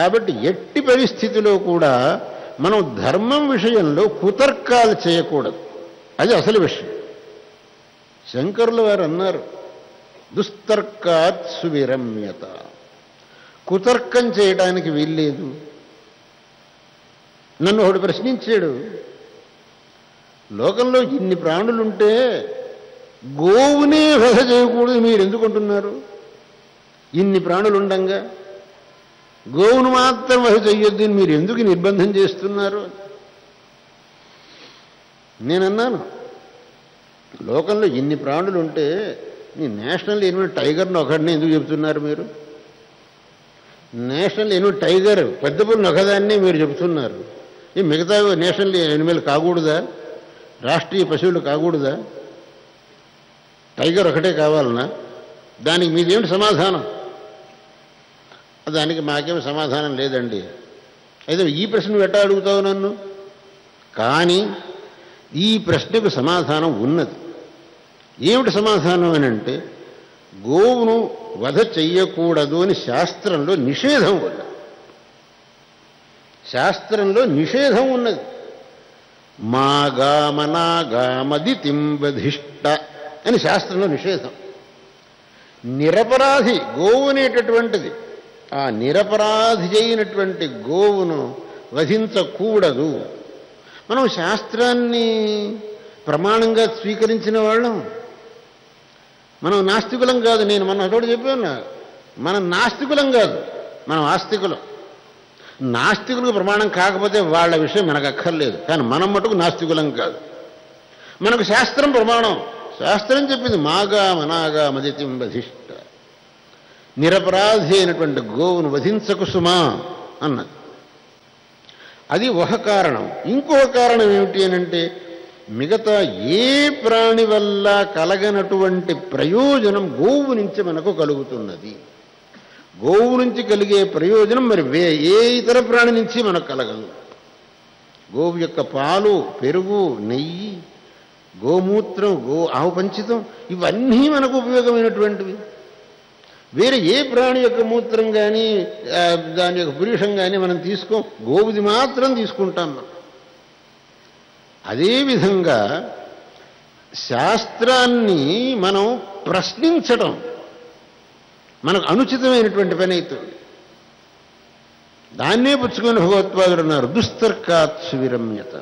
కాబట్టి ఎట్టి పరిస్థితిలో కూడా మనం ధర్మం విషయంలో కుతర్కాలు చేయకూడదు. అది అసలు విషయం. శంకరులు వారు అన్నారు, దుస్తర్కాత్ సువిరమ్యత. కుతర్కం చేయడానికి వీల్లేదు. నన్ను ఒకడు ప్రశ్నించాడు, లోకంలో ఇన్ని ప్రాణులుంటే గోవునే వధ చేయకూడదు మీరు ఎందుకుంటున్నారు? ఇన్ని ప్రాణులుండంగా గోవును మాత్రం వధ చెయ్యొద్దు మీరు ఎందుకు నిర్బంధం చేస్తున్నారు? నేనన్నాను, లోకంలో ఇన్ని ప్రాణులు ఉంటే నీ నేషనల్ ఎనిమల్ టైగర్ను ఒకడిని ఎందుకు చెబుతున్నారు మీరు? నేషనల్ ఎనిమల్ టైగర్ పెద్ద పుల్ని ఒకదాన్నే మీరు చెబుతున్నారు. ఈ మిగతా నేషనల్ ఎనిమల్ కాకూడదా? రాష్ట్రీయ పశువులు కాకూడదా? టైగర్ ఒకటే కావాలనా? దానికి మీదేమిటి సమాధానం? దానికి మాకేం సమాధానం లేదండి. అయితే ఈ ప్రశ్న ఎట్టా అడుగుతావు నన్ను? కానీ ఈ ప్రశ్నకు సమాధానం ఉన్నది. ఏమిటి సమాధానం అని అంటే, గోవును వధ చెయ్యకూడదు అని శాస్త్రంలో నిషేధం ఉన్నది. శాస్త్రంలో నిషేధం ఉన్నది. మాగామనాగామది తింబధిష్ట అని శాస్త్రంలో నిషేధం. నిరపరాధి గోవు అనేటటువంటిది, ఆ నిరపరాధి అయినటువంటి గోవును వధించకూడదు. మనం శాస్త్రాన్ని ప్రమాణంగా స్వీకరించిన వాళ్ళం. మనం నాస్తికులం కాదు. నేను మొన్నటి చెప్పాను, మనం నాస్తికులం కాదు, మనం ఆస్తికులం. నాస్తికులకు ప్రమాణం కాకపోతే వాళ్ళ విషయం మనకు అక్కర్లేదు. కానీ మనం మటుకు నాస్తికులం కాదు. మనకు శాస్త్రం ప్రమాణం. శాస్త్రం చెప్పింది మాగామనాగా మదితిం వధిష్ట, నిరపరాధి అయినటువంటి గోవును వధించకు సుమా అన్నది. అది ఒక కారణం. ఇంకొక కారణం ఏమిటి అనంటే, మిగతా ఏ ప్రాణి వల్ల కలగనటువంటి ప్రయోజనం గోవు నుంచి మనకు కలుగుతున్నది. గోవు నుంచి కలిగే ప్రయోజనం మరి ఏ ఇతర ప్రాణి నుంచి మనకు కలగదు. గోవు యొక్క పాలు, పెరుగు, నెయ్యి, గోమూత్రం, ఆవు పంచితం ఇవన్నీ మనకు ఉపయోగమైనటువంటివి. వేరే ఏ ప్రాణి యొక్క మూత్రం కానీ దాని యొక్క పురుషం కానీ మనం తీసుకోం. గోవుది మాత్రం తీసుకుంటాం మనం. అదేవిధంగా శాస్త్రాన్ని మనం ప్రశ్నించడం మనకు అనుచితమైనటువంటి పని అవుతుంది. దాన్నే పుచ్చుకొని భగవత్పాదులు అన్నారు, దుస్తర్కాత్ సువిరమ్యత.